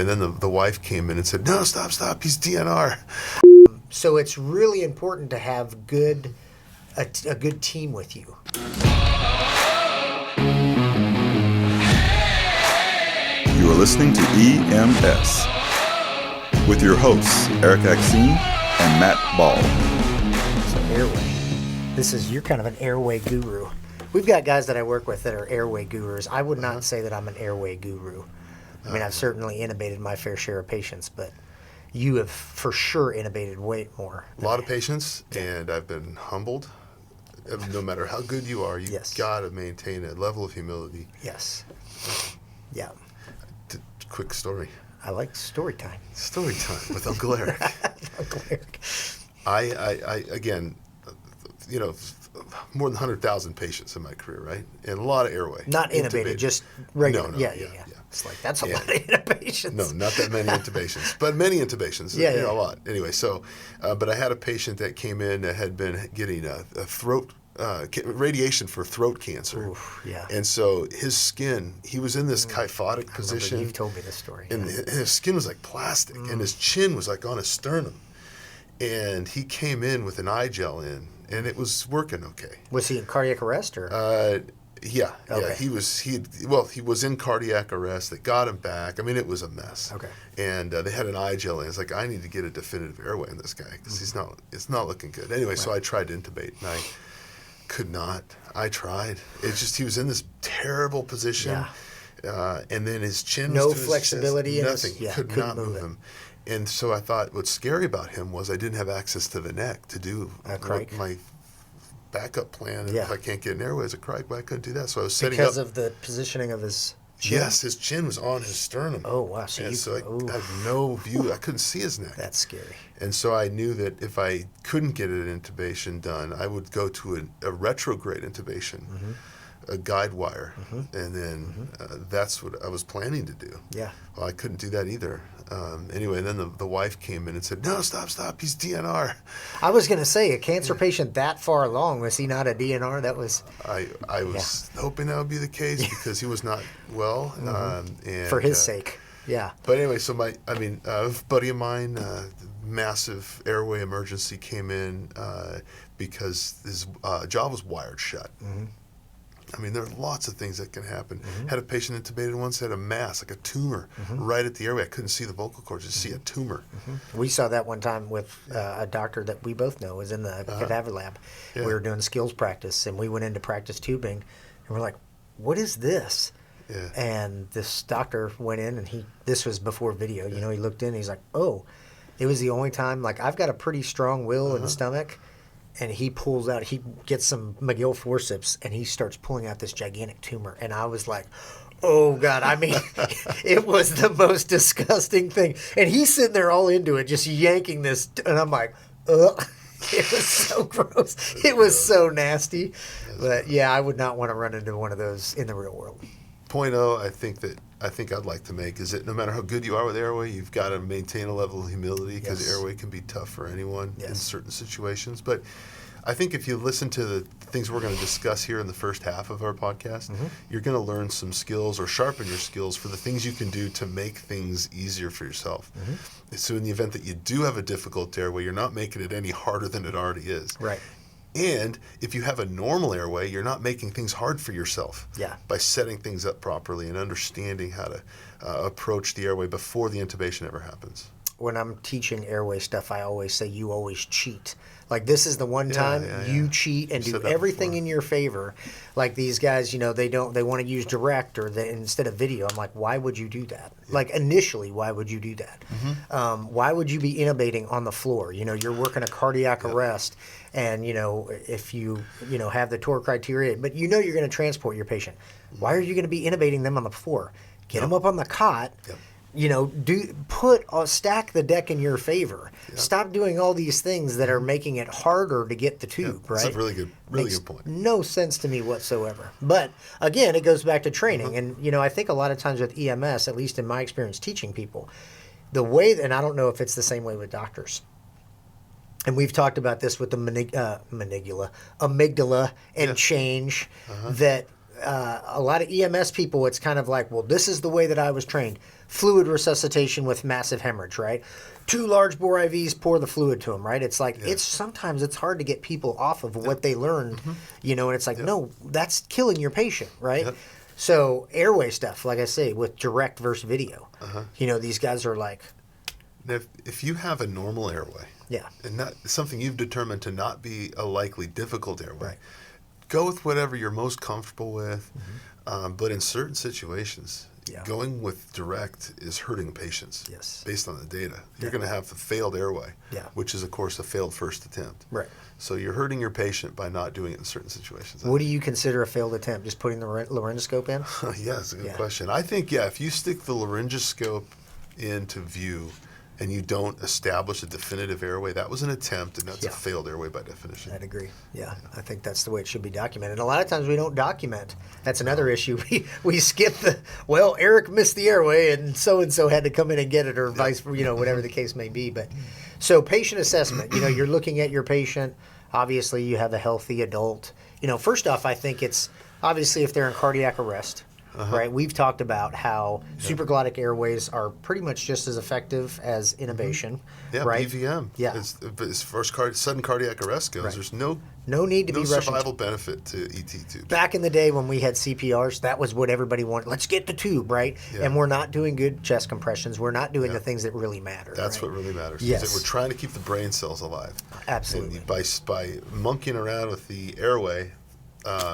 And then the wife came in and said, no, stop, he's DNR. So it's really important to have a good team with you. You are listening to EMS with your hosts, Erik Axene and Matt Ball. So Airway. You're kind of an Airway guru. We've got guys that I work with that are Airway gurus. I would not say that I'm an Airway guru. I mean, I've certainly intubated my fair share of patients, but you have for sure intubated way more. A lot of patients, and I've been humbled. No matter how good you are, you've got to maintain a level of humility. Yes. Yeah. Quick story. I like story time. Story time with Uncle Erik. Uncle Erik. I again, more than 100,000 patients in my career, right? And a lot of airway. Not intubated, just regular. No, yeah. It's like, that's a lot of intubations. No, not that many intubations, but many intubations. A lot. Anyway, so, but I had a patient that came in that had been getting a throat, radiation for throat cancer. Oof, yeah. And so his skin, he was in this kyphotic position. You've told me this story. And his skin was like plastic, and his chin was like on his sternum. And he came in with an eye gel in, and it was working okay. Was he in cardiac arrest or? Yeah. Okay. He was in cardiac arrest. They got him back. I mean, it was a mess. Okay. And they had an eye gel in. It's like, I need to get a definitive airway in this guy because it's not looking good. Anyway, so I tried to intubate, and I could not. I tried. It's just he was in this terrible position. Yeah. And then his chin was to his flexibility. chest, nothing. Could not move him. And so I thought what's scary about him was I didn't have access to the neck to do my backup plan. And if I can't get an airway as a crike, I couldn't do that. So I was setting up. Because of the positioning of his chin? Yes, his chin was on his sternum. Oh, wow. So I had no view. I couldn't see his neck. That's scary. And so I knew that if I couldn't get an intubation done, I would go to a retrograde intubation, a guide wire, and then that's what I was planning to do. Yeah. Well, I couldn't do that either. Anyway, then the wife came in and said, no, stop, he's DNR. I was going to say, a cancer patient that far along, was he not a DNR? That was... I was hoping that would be the case because he was not well. And for his sake, yeah. But anyway, so a buddy of mine, massive airway emergency came in because his jaw was wired shut. I mean, there are lots of things that can happen. Had a patient intubated once, had a mass, like a tumor, right at the airway. I couldn't see the vocal cords, just see a tumor. We saw that one time with a doctor that we both know was in the cadaver lab. Yeah. We were doing skills practice, and we went in to practice tubing, and we're like, what is this? Yeah. And this doctor went in, and this was before video, he looked in, and he's like, oh, it was the only time, like, I've got a pretty strong will in the stomach. And he gets some McGill forceps, and he starts pulling out this gigantic tumor. And I was like, oh, God. I mean, it was the most disgusting thing. And he's sitting there all into it, just yanking this. And I'm like, ugh. It was so gross. It was so nasty. But, yeah, I would not want to run into one of those in the real world. Point I think I'd like to make is that no matter how good you are with airway, you've got to maintain a level of humility because airway can be tough for anyone in certain situations. But I think if you listen to the things we're going to discuss here in the first half of our podcast, you're going to learn some skills or sharpen your skills for the things you can do to make things easier for yourself. So in the event that you do have a difficult airway, you're not making it any harder than it already is. Right. And if you have a normal airway, you're not making things hard for yourself by setting things up properly and understanding how to approach the airway before the intubation ever happens. When I'm teaching airway stuff, I always say you always cheat. Like, this is the one time you cheat and do everything in your favor. Like these guys, they want to use direct instead of video. I'm like, why would you do that? Yeah. Like, initially, why would you do that? Why would you be intubating on the floor? You're working a cardiac arrest, and if you have the TOR criteria, but you're going to transport your patient. Why are you going to be intubating them on the floor? Get them up on the cot. Stack the deck in your favor. Stop doing all these things that are making it harder to get the tube, right? That's a really good point. No sense to me whatsoever. But again, it goes back to training. And, I think a lot of times with EMS, at least in my experience teaching people, the way, and I don't know if it's the same way with doctors, and we've talked about this with the amygdala and change, that a lot of EMS people, it's kind of like, well, this is the way that I was trained. Fluid resuscitation with massive hemorrhage, right? 2 large bore IVs, pour the fluid to them, right? It's like, sometimes it's hard to get people off of what they learned, and it's like, no, that's killing your patient, right? Yep. So airway stuff, like I say, with direct versus video, these guys are like. If you have a normal airway, and not something you've determined to not be a likely difficult airway, go with whatever you're most comfortable with. But in certain situations, going with direct is hurting patients based on the data. You're going to have the failed airway, which is, of course, a failed first attempt. Right. So you're hurting your patient by not doing it in certain situations. What do you consider a failed attempt? Just putting the laryngoscope in? Yeah, that's a good question. I think, if you stick the laryngoscope into view and you don't establish a definitive airway, that was an attempt, and that's a failed airway by definition. I'd agree. Yeah, I think that's the way it should be documented. And a lot of times we don't document. That's another issue. We skip Erik missed the airway, and so had to come in and get it, or vice, whatever the case may be. But so patient assessment. You're looking at your patient. Obviously, you have a healthy adult. First off, I think it's obviously if they're in cardiac arrest. Right, we've talked about how supraglottic airways are pretty much just as effective as intubation. Yeah, right? BVM. Yeah, as far as sudden cardiac arrest goes, there's no need to be rushing. Survival benefit to ET tubes. Back in the day when we had CPRs, that was what everybody wanted. Let's get the tube, right? Yeah. And we're not doing good chest compressions. We're not doing the things that really matter. That's what really matters. Yes, we're trying to keep the brain cells alive. Absolutely. And by monkeying around with the airway.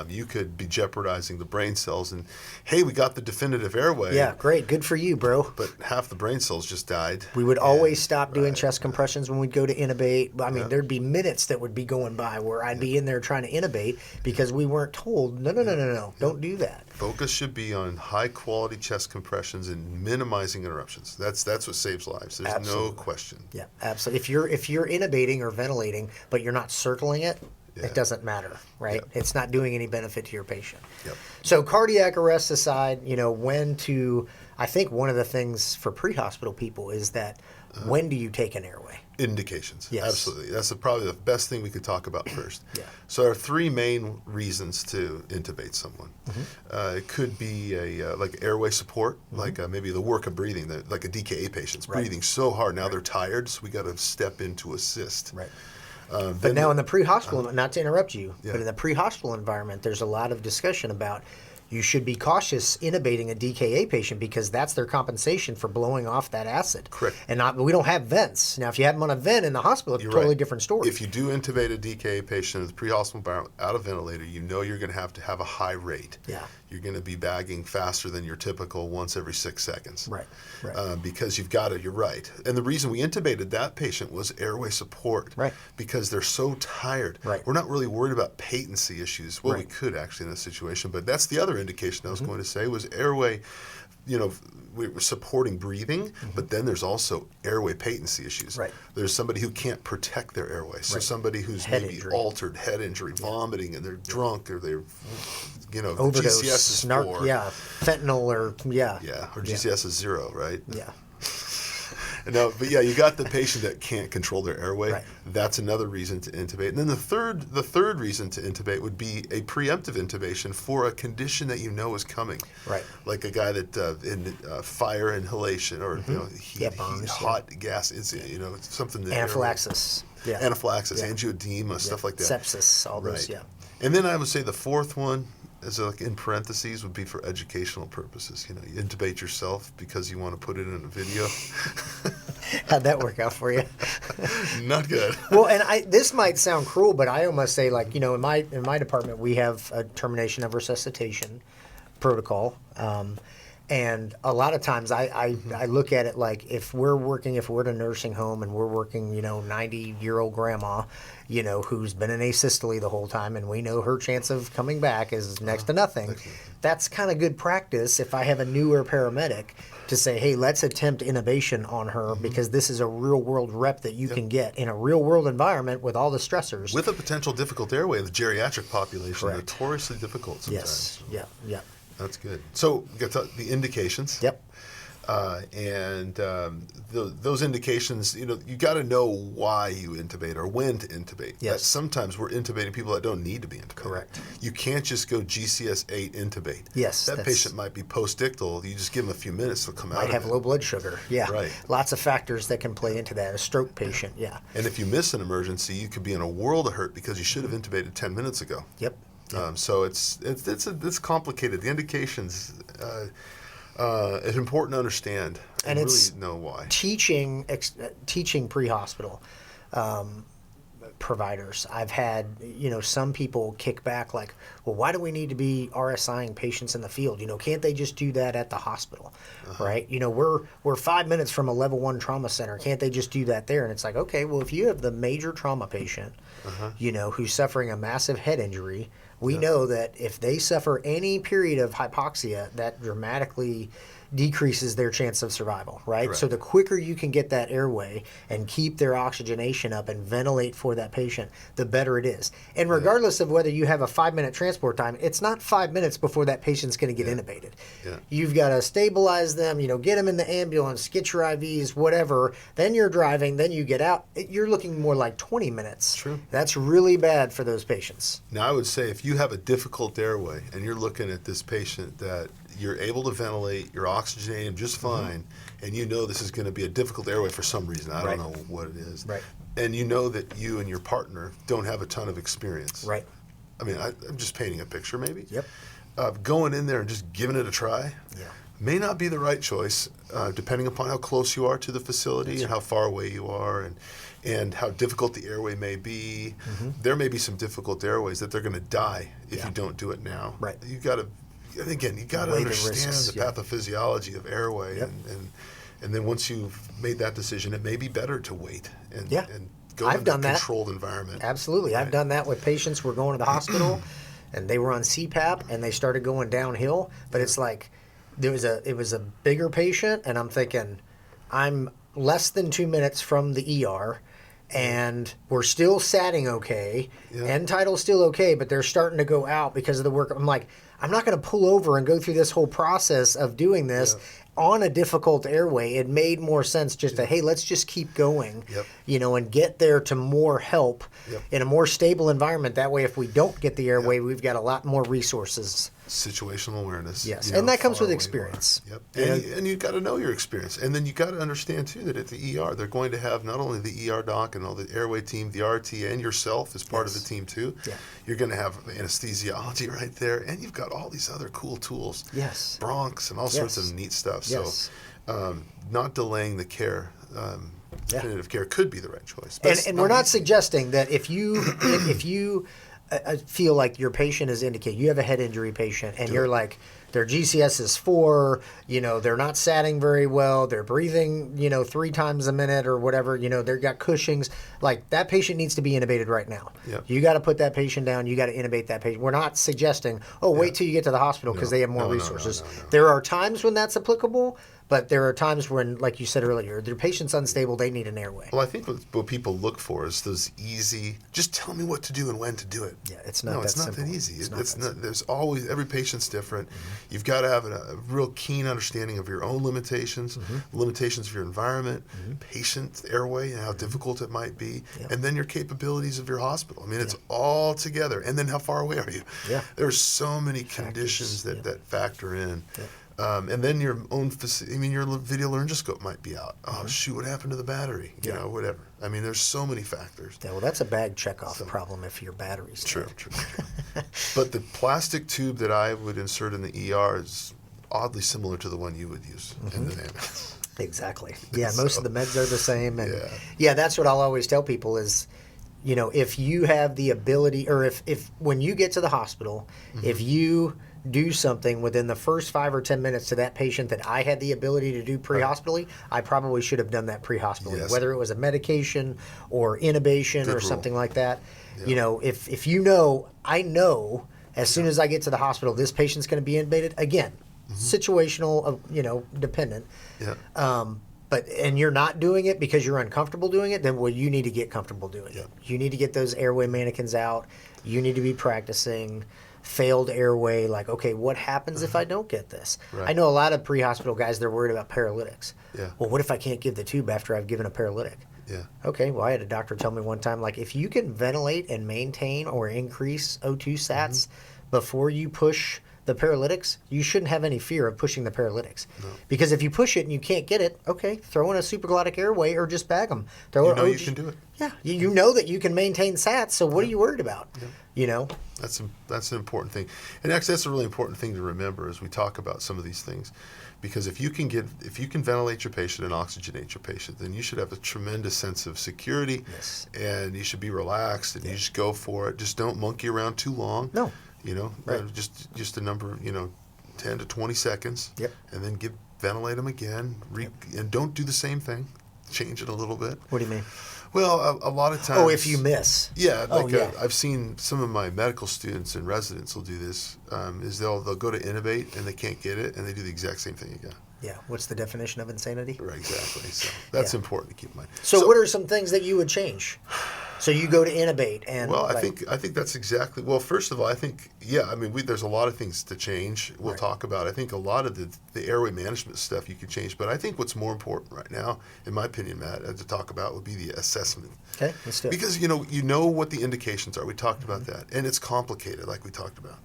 You could be jeopardizing the brain cells, and hey, we got the definitive airway. Yeah, great, good for you, bro. But half the brain cells just died. We would always stop doing chest compressions when we'd go to intubate. I mean, there'd be minutes that would be going by where I'd be in there trying to intubate because we weren't told, no, don't do that. Focus should be on high quality chest compressions and minimizing interruptions. That's what saves lives. There's no question. Yeah, absolutely. If you're intubating or ventilating, but you're not circling it. It doesn't matter, right? Yep. It's not doing any benefit to your patient. Yep. So cardiac arrest aside, I think one of the things for pre-hospital people is that when do you take an airway? Indications. Yes. Absolutely. That's probably the best thing we could talk about first. So there are 3 main reasons to intubate someone. It could be like airway support, like maybe the work of breathing, like a DKA patient's breathing so hard, now they're tired, so we got to step in to assist. Right. But now in the pre-hospital, not to interrupt you, but in the pre-hospital environment, there's a lot of discussion about you should be cautious intubating a DKA patient because that's their compensation for blowing off that acid. Correct. And we don't have vents. Now, if you have them on a vent in the hospital, it's a totally different story. If you do intubate a DKA patient in the pre-hospital environment out of ventilator, you're going to have a high rate. Yeah. You're going to be bagging faster than your typical once every 6 seconds. Right. Because you've got to, you're right. And the reason we intubated that patient was airway support. Right. Because they're so tired. Right. We're not really worried about patency issues. Well, we could actually in this situation, but that's the other indication I was going to say was airway, we were supporting breathing, but then there's also airway patency issues. Right. There's somebody who can't protect their airway. So somebody who's head injury. Altered, head injury, vomiting, and they're drunk, or they're, overdose, GCS is 4. Fentanyl, or or GCS is 0, right? Yeah. No, but you got the patient that can't control their airway. Right. That's another reason to intubate. And then the third reason to intubate would be a preemptive intubation for a condition that is coming. Right. Like a guy that in fire inhalation or heat, hot gas, something that anaphylaxis. Anaphylaxis, angioedema, stuff like that. Sepsis, all those. And then I would say the fourth one, as like in parentheses, would be for educational purposes. You intubate yourself because you want to put it in a video. How'd that work out for you? Not good. Well, and this might sound cruel, but I almost say, like, in my department we have a termination of resuscitation protocol. And a lot of times I look at it like if we're in a nursing home and we're working, 90-year-old grandma, who's been in asystole the whole time, and we know her chance of coming back is next to nothing. That's kind of good practice if I have a newer paramedic to say, hey, let's attempt intubation on her because this is a real-world rep that you can get in a real-world environment with all the stressors. With a potential difficult airway, the geriatric population, notoriously difficult sometimes. Yes, yeah. That's good. So, get to the indications. Yep. Those indications, you got to know why you intubate or when to intubate. Yes. Sometimes we're intubating people that don't need to be intubated. Correct. You can't just go GCS 8 intubate. Yes. That patient might be post-ictal. You just give them a few minutes, they'll come out. Might have low blood sugar. Yeah. Right. Lots of factors that can play into that. A stroke patient. Yeah. And if you miss an emergency, you could be in a world of hurt because you should have intubated 10 minutes ago. Yep. So it's complicated. The indications. It's important to understand and it's really know why. Teaching pre-hospital providers. I've had, some people kick back like, well, why do we need to be RSIing patients in the field? Can't they just do that at the hospital, right? We're 5 minutes from a level 1 trauma center. Can't they just do that there? And it's like, okay, well, if you have the major trauma patient, who's suffering a massive head injury, we know that if they suffer any period of hypoxia, that dramatically decreases their chance of survival, right? So the quicker you can get that airway and keep their oxygenation up and ventilate for that patient, the better it is. And regardless of whether you have a 5-minute transport time, it's not 5 minutes before that patient's going to get intubated. You've got to stabilize them, get them in the ambulance, get your IVs, whatever. Then you're driving, then you get out. You're looking more like 20 minutes. True. That's really bad for those patients. Now, I would say if you have a difficult airway and you're looking at this patient that you're able to ventilate, you're oxygenating them just fine, and this is going to be a difficult airway for some reason. I don't know what it is. Right. And you know that you and your partner don't have a ton of experience. Right. I mean, I'm just painting a picture maybe. Yep. Going in there and just giving it a try may not be the right choice, depending upon how close you are to the facility and how far away you are and how difficult the airway may be. There may be some difficult airways that they're going to die if you don't do it now. Right. You got to understand the pathophysiology of airway, and then once you've made that decision, it may be better to wait and go into a controlled environment. Absolutely. I've done that with patients who were going to the hospital and they were on CPAP and they started going downhill, but it's like it was a bigger patient, and I'm thinking I'm less than 2 minutes from the ER and we're still satting okay, end tidal's still okay, but they're starting to go out because of the work. I'm like, I'm not going to pull over and go through this whole process of doing this on a difficult airway. It made more sense just to, hey, let's just keep going, and get there to more help in a more stable environment. That way, if we don't get the airway, we've got a lot more resources. Situational awareness. Yes, and that comes with experience. And you've got to know your experience. And then you've got to understand, too, that at the ER, they're going to have not only the ER doc and all the airway team, the RT, and yourself as part of the team, too. You're going to have anesthesiology right there, and you've got all these other cool tools. Bronchs and all sorts of neat stuff. So not delaying the care. Definitive care could be the right choice. And we're not suggesting that if you I feel like your patient is indicated, you have a head injury patient, and you're like, their GCS is 4, they're not satting very well, they're breathing, 3 times a minute or whatever, they've got Cushing's. Like, that patient needs to be intubated right now. You got to put that patient down, you got to intubate that patient. We're not suggesting, wait till you get to the hospital because they have more resources. No. There are times when that's applicable, but there are times when, like you said earlier, their patient's unstable, they need an airway. Well, I think what people look for is those easy, just tell me what to do and when to do it. It's not that simple. That easy. There's always, every patient's different. You've got to have a real keen understanding of your own limitations, limitations of your environment, patient airway and how difficult it might be, and then your capabilities of your hospital. I mean, it's all together. And then how far away are you? There's so many conditions that factor in. And then your own your video laryngoscope might be out. Oh, shoot, what happened to the battery? Whatever. I mean, there's so many factors. Yeah, well, that's a bag checkoff problem if your battery's True. But the plastic tube that I would insert in the ER is oddly similar to the one you would use in the ambulance. Exactly. Yeah, most of the meds are the same. And that's what I'll always tell people is, if you have the ability, or if when you get to the hospital, if you do something within the first 5 or 10 minutes to that patient that I had the ability to do pre-hospitally, I probably should have done that pre-hospitally, whether it was a medication or intubation or something like that. If I know as soon as I get to the hospital, this patient's going to be intubated, again, situational, dependent. And you're not doing it because you're uncomfortable doing it, then you need to get comfortable doing it. You need to get those airway mannequins out. You need to be practicing failed airway, like, okay, what happens if I don't get this? Right. I know a lot of pre-hospital guys, they're worried about paralytics. Yeah. Well, what if I can't give the tube after I've given a paralytic? Yeah. Okay, well, I had a doctor tell me one time, like, if you can ventilate and maintain or increase O2 sats before you push the paralytics, you shouldn't have any fear of pushing the paralytics. No. Because if you push it and you can't get it, okay, throw in a supraglottic airway or just bag them. You know you can do it. Yeah, you know that you can maintain sats, so what are you worried about? Yeah. You know? That's an important thing. And actually, that's a really important thing to remember as we talk about some of these things. Because if you can ventilate your patient and oxygenate your patient, then you should have a tremendous sense of security, and you should be relaxed, and you just go for it. Just don't monkey around too long. No. You know, just a number, 10 to 20 seconds, and then ventilate them again, and don't do the same thing. Change it a little bit. What do you mean? Well, a lot of times. Oh, if you miss. Yeah, I've seen some of my medical students and residents will do this. Is they'll go to intubate and they can't get it, and they do the exact same thing again. Yeah. What's the definition of insanity? Right, exactly. So that's important to keep in mind. So what are some things that you would change? So you go to intubate and. Well, I think that's exactly. Well, first of all, I think there's a lot of things to change. We'll talk about. I think a lot of the airway management stuff you can change, but I think what's more important right now, in my opinion, Matt, to talk about would be the assessment. Okay, let's do it. Because you know what the indications are. We talked about that, and it's complicated, like we talked about.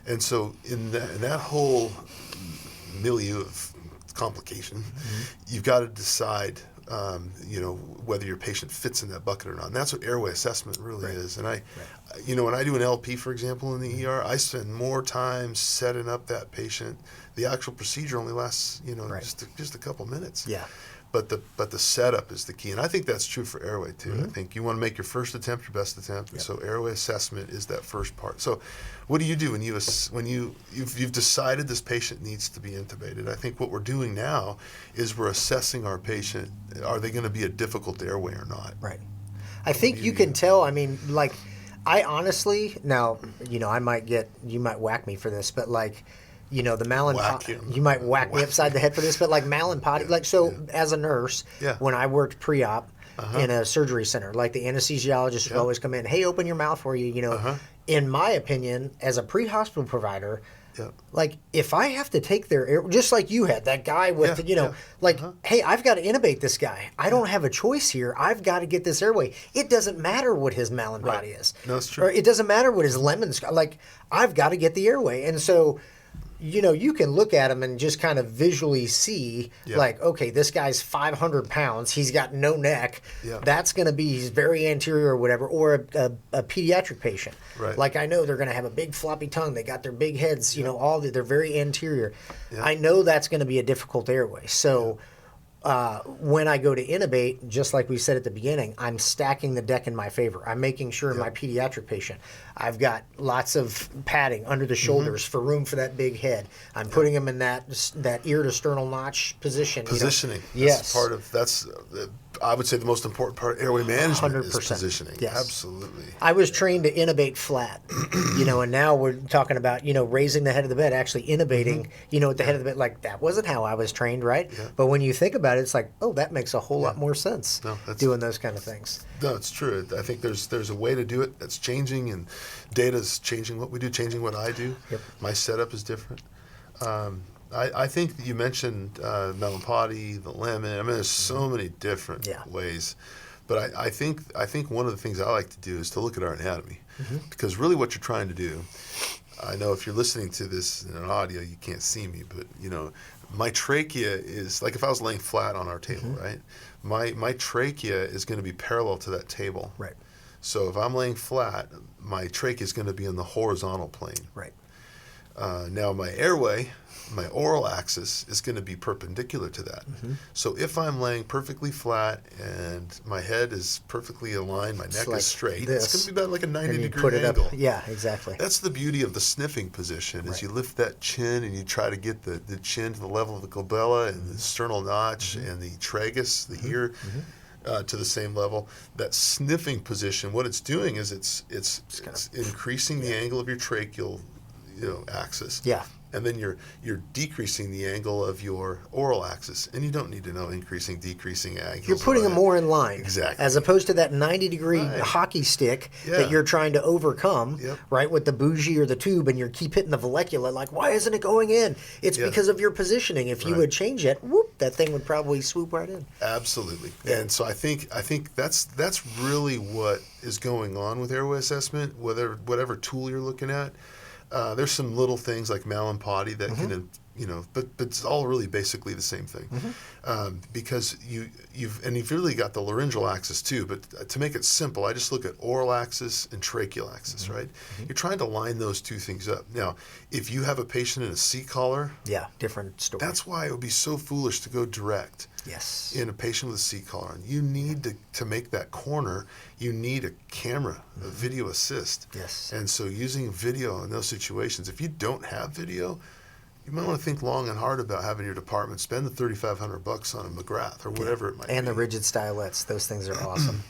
And so in that whole milieu of complication, you've got to decide. Whether your patient fits in that bucket or not. And that's what airway assessment really is. And when I do an LP, for example, in the ER, I spend more time setting up that patient. The actual procedure only lasts, just a couple minutes. Yeah. But the setup is the key, and I think that's true for airway too. I think you want to make your first attempt your best attempt, and so airway assessment is that first part. So, what do you do when you've decided this patient needs to be intubated? I think what we're doing now is we're assessing our patient. Are they going to be a difficult airway or not? Right. I think you can tell. I mean, like, I honestly now, you might whack me for this, but like. The Malin potty, you might whack me upside the head for this, but like Malin potty, as a nurse, when I worked pre-op in a surgery center, like the anesthesiologist would always come in, hey, open your mouth for you, in my opinion, as a pre-hospital provider, like if I have to take their air, just like you had, that guy with, hey, I've got to intubate this guy. I don't have a choice here. I've got to get this airway. It doesn't matter what his Malin potty is. No, that's true. Or it doesn't matter what his Lemon's, like I've got to get the airway. And so, you can look at him and just kind of visually see, like, okay, this guy's 500 pounds. He's got no neck. Yeah. That's going to be, he's very anterior or whatever, or a pediatric patient. Right. Like, I know they're going to have a big floppy tongue. They got their big heads, they're very anterior. Yeah. I know that's going to be a difficult airway. So when I go to intubate, just like we said at the beginning, I'm stacking the deck in my favor. I'm making sure in my pediatric patient, I've got lots of padding under the shoulders for room for that big head. I'm putting him in that ear to sternal notch position. Positioning. Yes. That's I would say the most important part of airway management 100%. Is positioning. Yes. Absolutely. I was trained to intubate flat, and now we're talking about, raising the head of the bed, actually intubating, at the head of the bed. Like, that wasn't how I was trained, right? Yeah. But when you think about it, it's like, oh, that makes a whole lot more sense, doing those kind of things. No, it's true. I think there's a way to do it that's changing, and data's changing what we do, changing what I do. Yep. My setup is different. I think that you mentioned Malin potty, the lemon. I mean, there's so many different ways. But I think one of the things I like to do is to look at our anatomy. Because really what you're trying to do, I know if you're listening to this in an audio, you can't see me, but, my trachea is, like if I was laying flat on our table, right? My trachea is going to be parallel to that table. Right. So if I'm laying flat, my trachea is going to be in the horizontal plane. Right. Now my airway, my oral axis is going to be perpendicular to that. So if I'm laying perfectly flat and my head is perfectly aligned, my neck is straight, it's going to be about like a 90-degree angle. Yeah, exactly. That's the beauty of the sniffing position, is you lift that chin and you try to get the chin to the level of the glabella and the sternal notch and the tragus, the ear, to the same level. That sniffing position, what it's doing is it's increasing the angle of your tracheal axis. Yeah. and then you're decreasing the angle of your oral axis, and you don't need to know increasing, decreasing angles. You're putting them more in line, exactly, as opposed to that 90-degree hockey stick that you're trying to overcome, right, with the bougie or the tube, and you keep hitting the vallecula. Like, why isn't it going in? It's because of your positioning. If you would change it, whoop, that thing would probably swoop right in. Absolutely, and so I think that's really what is going on with airway assessment. Whatever tool you're looking at, there's some little things like Mallampati that can, but it's all really basically the same thing, because you've really got the laryngeal axis too. But to make it simple, I just look at oral axis and tracheal axis, right? You're trying to line those two things up. Now, if you have a patient in a C-collar, different story. That's why it would be so foolish to go direct. Yes. In a patient with a C-collar, you need to make that corner. You need a camera, a video assist. Yes. And so using video in those situations, if you don't have video, you might want to think long and hard about having your department spend the $3,500 on a McGrath or whatever it might be. And the rigid stylets, those things are awesome.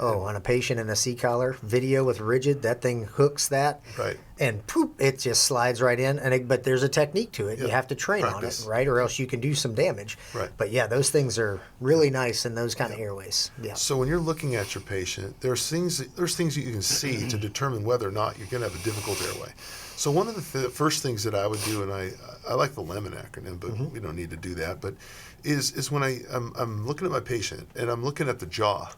On a patient in a C-collar, video with rigid, that thing hooks that, and poop, it just slides right in. But there's a technique to it. You have to train on it, right, or else you can do some damage. Right. But those things are really nice in those kind of airways. Yeah. So when you're looking at your patient, there's things that you can see to determine whether or not you're going to have a difficult airway. So one of the first things that I would do, and I like the LEMON acronym, but we don't need to do that, but is when I'm looking at my patient and I'm looking at the jaw.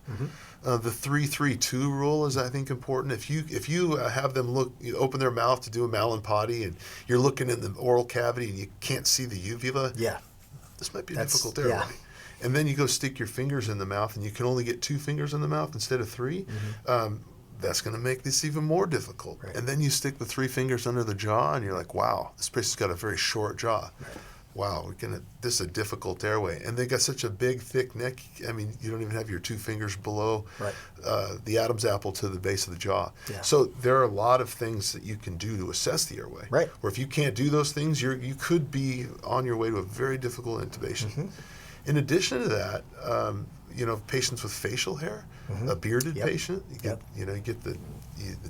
The 3-3-2 rule is, I think, important. If you have them open their mouth to do a Mallampati, and you're looking in the oral cavity and you can't see the uvula, this might be a difficult airway. And then you go stick your fingers in the mouth and you can only get 2 fingers in the mouth instead of 3. That's going to make this even more difficult. Right. And then you stick the 3 fingers under the jaw, and you're like, wow, this person's got a very short jaw. Right. Wow, this is a difficult airway. And they got such a big, thick neck. I mean, you don't even have your 2 fingers below the Adam's apple to the base of the jaw. Yeah. So there are a lot of things that you can do to assess the airway. Right. Or if you can't do those things, you could be on your way to a very difficult intubation. In addition to that, patients with facial hair, a bearded patient, you get the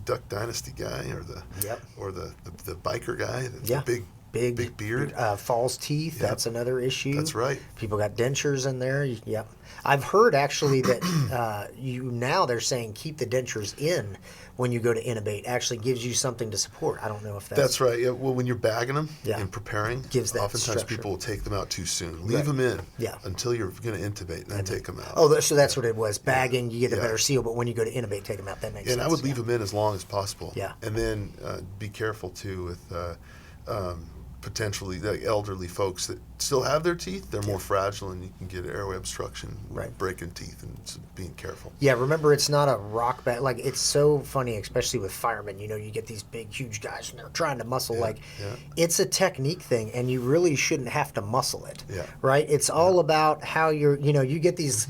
Duck Dynasty guy or the biker guy, the big beard, false teeth. That's another issue. That's right. People got dentures in there. Yep. I've heard actually that now they're saying keep the dentures in when you go to intubate. Actually gives you something to support. I don't know if that's right. Yeah. Well, when you're bagging them and preparing, gives that oftentimes structure. People will take them out too soon. Leave them in until you're going to intubate, and then take them out. Oh, so that's what it was. Bagging, you get a better seal, but when you go to intubate, take them out. That makes sense. And I would leave them in as long as possible. Yeah. And then be careful too with potentially the elderly folks that still have their teeth. They're more fragile, and you can get airway obstruction, breaking teeth, and being careful. Yeah, remember, it's not a rock bag. Like, it's so funny, especially with firemen. You get these big, huge guys, and they're trying to muscle. It's a technique thing, and you really shouldn't have to muscle it. Yeah. Right? It's all about how you get these.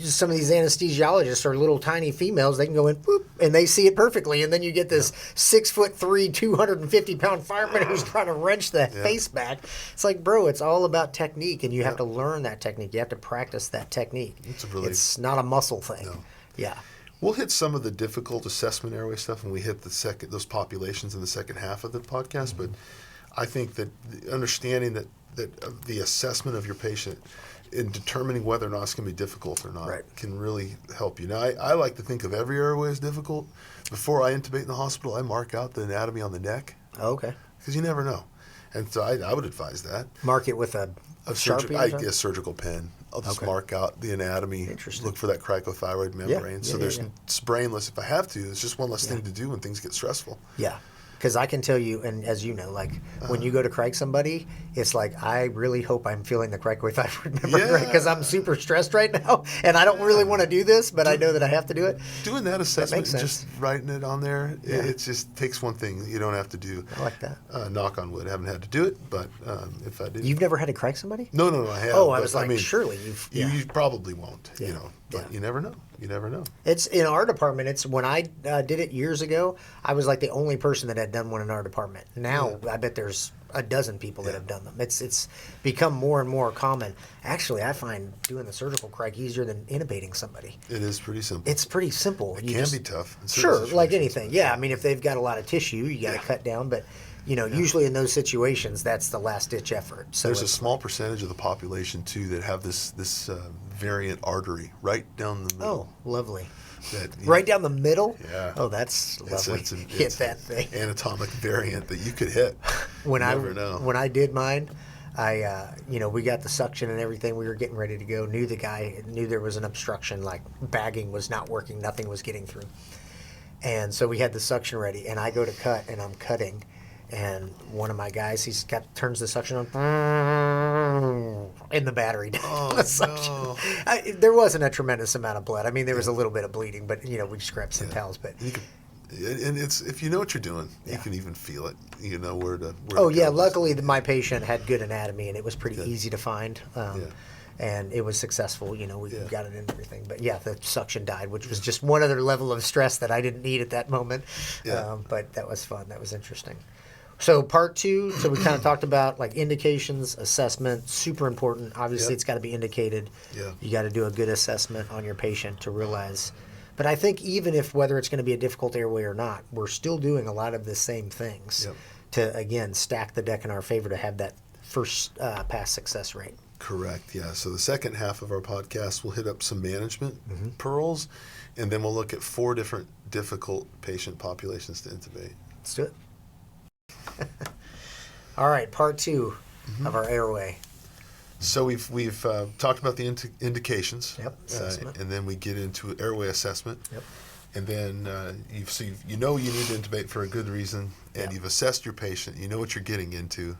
Some of these anesthesiologists are little tiny females. They can go in, boop, and they see it perfectly. And then you get this 6'3", 250-pound fireman who's trying to wrench that face back. It's like, bro, it's all about technique, and you have to learn that technique. You have to practice that technique. It's not a muscle thing. No. Yeah. We'll hit some of the difficult assessment airway stuff, and we hit those populations in the second half of the podcast. But I think that the understanding that the assessment of your patient in determining whether or not it's going to be difficult or not can really help you. Now, I like to think of every airway as difficult. Before I intubate in the hospital, I mark out the anatomy on the neck. Oh, okay. Because you never know. And so I would advise that. Mark it with a Sharpie? A surgical pen. I'll just mark out the anatomy, look for that cricothyroid membrane. It's brainless if I have to. It's just one less thing to do when things get stressful. Yeah. Because I can tell you, and as you know, like when you go to cric somebody, it's like, I really hope I'm feeling the cricothyroid membrane because I'm super stressed right now, and I don't really want to do this, but I know that I have to do it. Doing that assessment and just writing it on there, it just takes one thing that you don't have to do. I like that. Knock on wood, I haven't had to do it, but if I did. You've never had to cric somebody? No, I have. Oh, I was like, surely you've. You probably won't, but you never know. You never know. It's in our department. It's when I did it years ago, I was like the only person that had done one in our department. Now I bet there's a dozen people that have done them. It's become more and more common. Actually, I find doing the surgical cric easier than intubating somebody. It is pretty simple. It's pretty simple. It can be tough. Sure, like anything. Yeah, I mean, if they've got a lot of tissue, you got to cut down. But usually in those situations, that's the last ditch effort. So there's a small percentage of the population too that have this variant artery right down the middle. Oh, lovely. Right down the middle? Yeah. Oh, that's lovely. It's that thing. Anatomic variant that you could hit. When Never I did mine, we got the suction and everything. We were getting ready to go. Knew there was an obstruction, like bagging was not working. Nothing was getting through. And so we had the suction ready, and I go to cut, and I'm cutting. And one of my guys, turns the suction on, and the battery died. Oh, the suction. No. There wasn't a tremendous amount of blood. I mean, there was a little bit of bleeding, but we just grabbed some towels. But and it's, if you know what you're doing, you can even feel it. You know where to. Luckily my patient had good anatomy, and it was pretty easy to find. And it was successful. We got it in everything. But the suction died, which was just one other level of stress that I didn't need at that moment. But that was fun. That was interesting. So part 2, so we kind of talked about like indications, assessment, super important. Obviously, it's got to be indicated. Yeah. You got to do a good assessment on your patient to realize. But I think even if whether it's going to be a difficult airway or not, we're still doing a lot of the same things to, again, stack the deck in our favor to have that first pass success rate. Correct, yeah. So the second half of our podcast, we'll hit up some management pearls, and then we'll look at 4 different difficult patient populations to intubate. Let's do it. All right, part 2 of our airway. So we've talked about the indications. Yep. Assessment. And then we get into airway assessment. Yep. And then you know you need to intubate for a good reason, and you've assessed your patient. You know what you're getting into.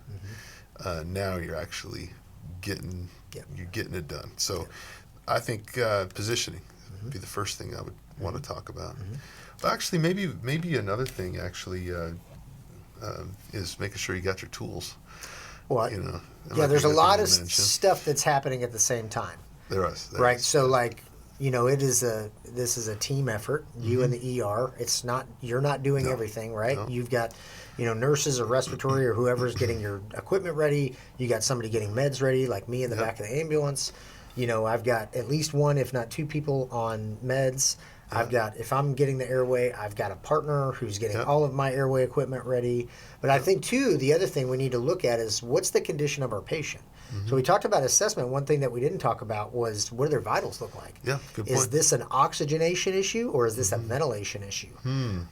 Now you're actually getting it done. So I think positioning would be the first thing I would want to talk about. But actually, maybe another thing is making sure you got your tools. Well, there's a lot of stuff that's happening at the same time. There is. Right. So this is a team effort. You and the ER. You're not doing everything, right? No. You've got, nurses or respiratory or whoever's getting your equipment ready. You got somebody getting meds ready, like me in the back of the ambulance. I've got at least 1, if not 2 people on meds. I've got, if I'm getting the airway, I've got a partner who's getting all of my airway equipment ready. But I think, too, the other thing we need to look at is what's the condition of our patient? So we talked about assessment. One thing that we didn't talk about was what do their vitals look like? Yeah, good point. Is this an oxygenation issue or is this a ventilation issue?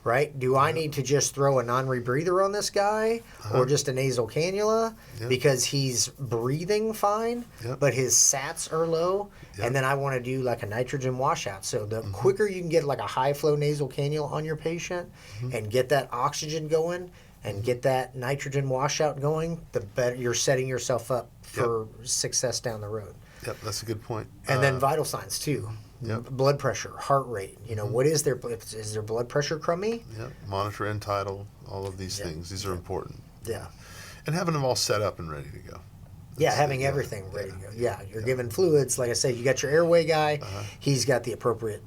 Right? Do I need to just throw a non-rebreather on this guy or just a nasal cannula because he's breathing fine, but his SATs are low? And then I want to do like a nitrogen washout. So the quicker you can get like a high-flow nasal cannula on your patient and get that oxygen going and get that nitrogen washout going, the better you're setting yourself up for success down the road. Yep, that's a good point. And then vital signs too. Blood pressure, heart rate. What is their blood pressure crummy? Yep, monitor end tidal, all of these things. These are important. Yeah. And having them all set up and ready to go. Having everything ready to go. Yeah, you're giving fluids. Like I said, you got your airway guy. He's got the appropriate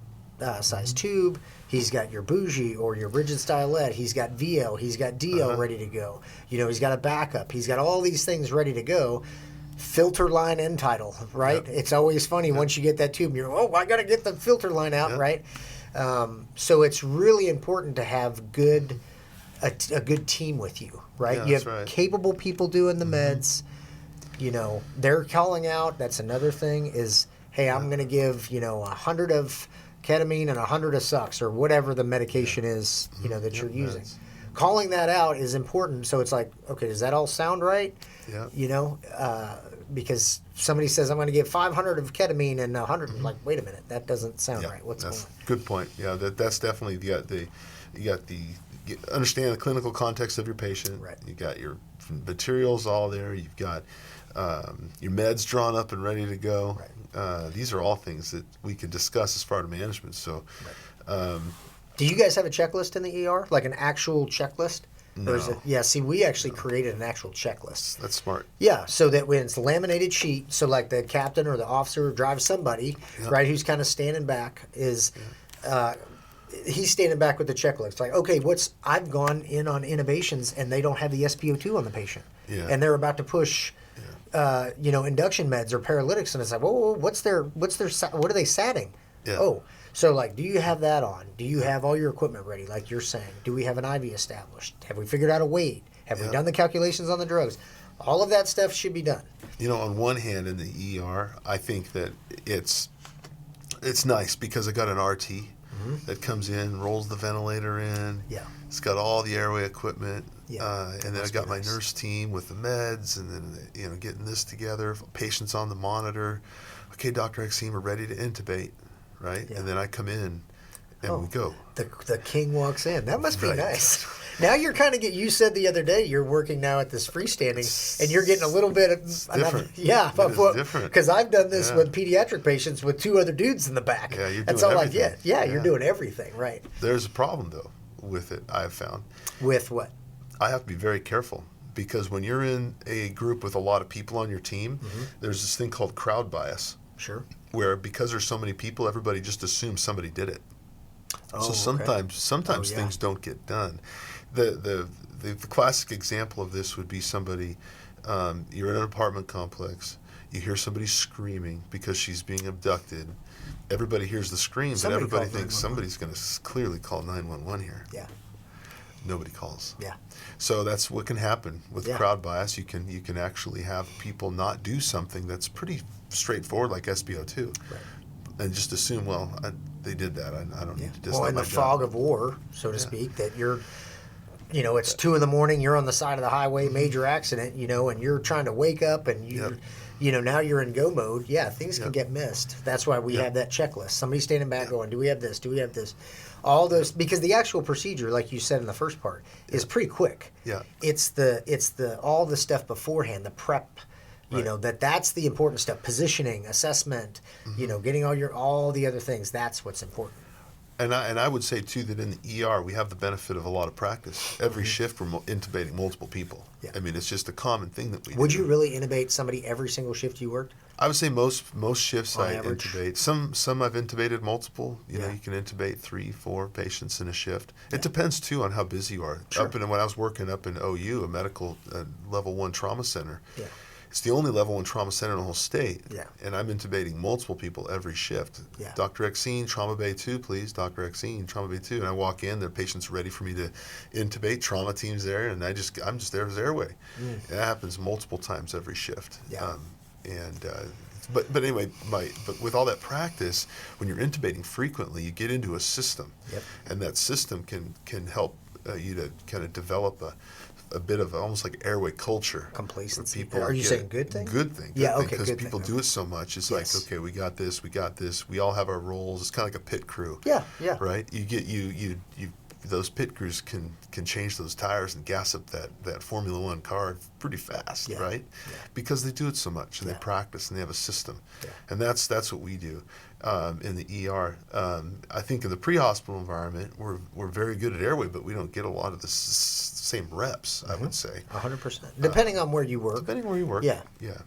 size tube. He's got your bougie or your rigid stylet. He's got VL. He's got DL ready to go. He's got a backup. He's got all these things ready to go. Filter line end tidal, right? It's always funny once you get that tube. You're, I got to get the filter line out, right? So it's really important to have a good team with you, right? You have capable people doing the meds. They're calling out. That's another thing is, hey, I'm going to give 100 of ketamine and 100 of Sux or whatever the medication is, that you're using. Calling that out is important. So it's like, okay, does that all sound right? Yeah. Because somebody says, I'm going to give 500 of ketamine and 100. Like, wait a minute, that doesn't sound right. What's going on? Good point. Yeah, that's definitely you understand the clinical context of your patient. Right. You got your materials all there. You've got your meds drawn up and ready to go. Right. These are all things that we can discuss as part of management. So, do you guys have a checklist in the ER, like an actual checklist? No. Or is it, see, we actually created an actual checklist. That's smart. Yeah, so that when it's a laminated sheet, so like the captain or the officer drives somebody, right, who's kind of standing back, he's standing back with the checklist. Like, okay, I've gone in on intubations and they don't have the SpO2 on the patient. Yeah. And they're about to push induction meds or paralytics, and it's like, whoa, what are they satting? Yeah. Oh, so like, do you have that on? Do you have all your equipment ready, like you're saying? Do we have an IV established? Have we figured out a weight? Have we done the calculations on the drugs? All of that stuff should be done. You know, on one hand, in the ER, I think that it's nice because I got an RT that comes in, rolls the ventilator in. Yeah. It's got all the airway equipment. Yeah. And then I got my nurse team with the meds, and then getting this together. Patients on the monitor. Okay, Dr. Axene, we're ready to intubate, right? Yeah. And then I come in, and we go. The king walks in. That must be nice. Now you're kind of you said the other day you're working now at this freestanding, and you're getting a little bit of different. Different. Because I've done this with pediatric patients with 2 other dudes in the back. Yeah, you're doing That's all everything. I get. Yeah, you're doing everything, right? There's a problem though with it. I've found. With what? I have to be very careful because when you're in a group with a lot of people on your team, there's this thing called crowd bias. Sure. Where because there's so many people, everybody just assumes somebody did it. Oh, so sometimes things don't get done. The classic example of this would be somebody, you're in an apartment complex, you hear somebody screaming because she's being abducted. Everybody hears the scream, but everybody thinks somebody's going to clearly call 911 here. Yeah. Nobody calls. Yeah. So that's what can happen with crowd bias. You can actually have people not do something that's pretty straightforward, like SpO2, right, and just assume, they did that. I don't need to do. Well, in the fog of war, so to speak, that you're, it's 2 a.m. You're on the side of the highway, major accident, and you're trying to wake up, and now you're in go mode. Yeah, things can get missed. That's why we have that checklist. Somebody standing back going, "Do we have this? Do we have this?" All those, because the actual procedure, like you said in the first part, is pretty quick. Yeah. It's the all the stuff beforehand, the prep. That's the important stuff. Positioning, assessment, getting all the other things. That's what's important. And I would say too that in the ER we have the benefit of a lot of practice. Every shift we're intubating multiple people. Yeah. I mean, it's just a common thing that we do. Would you really intubate somebody every single shift you worked? I would say most shifts On I average? intubate. Some I've intubated multiple. You can intubate 3-4 patients in a shift. It depends too on how busy you are. Sure. When I was working up in OU, a medical level 1 trauma center. Yeah. It's the only level 1 trauma center in the whole state. Yeah. And I'm intubating multiple people every shift. Yeah. Dr. Axene, Trauma Bay 2, please. Dr. Axene, Trauma Bay 2. And I walk in, the patient's ready for me to intubate. Trauma team's there, and I'm just there as Airway. And that happens multiple times every shift. Yeah. But anyway, but with all that practice, when you're intubating frequently, you get into a system. Yep. And that system can help you to kind of develop a bit of almost like airway culture. Complacency. People Are you saying good thing? Good thing. Yeah, okay, Because good people thing. do it so much. It's like, okay, we got this. We all have our roles. It's kind of like a pit crew. Yeah. Right? You get you those pit crews can change those tires and gas up that Formula One car pretty fast, right? Yeah. Because they do it so much and they practice and they have a system. Yeah. And that's what we do in the ER. I think in the pre-hospital environment, we're very good at airway, but we don't get a lot of the same reps, I would say. 100%. Depending on where you work. Depending where you work. Yeah. Yeah.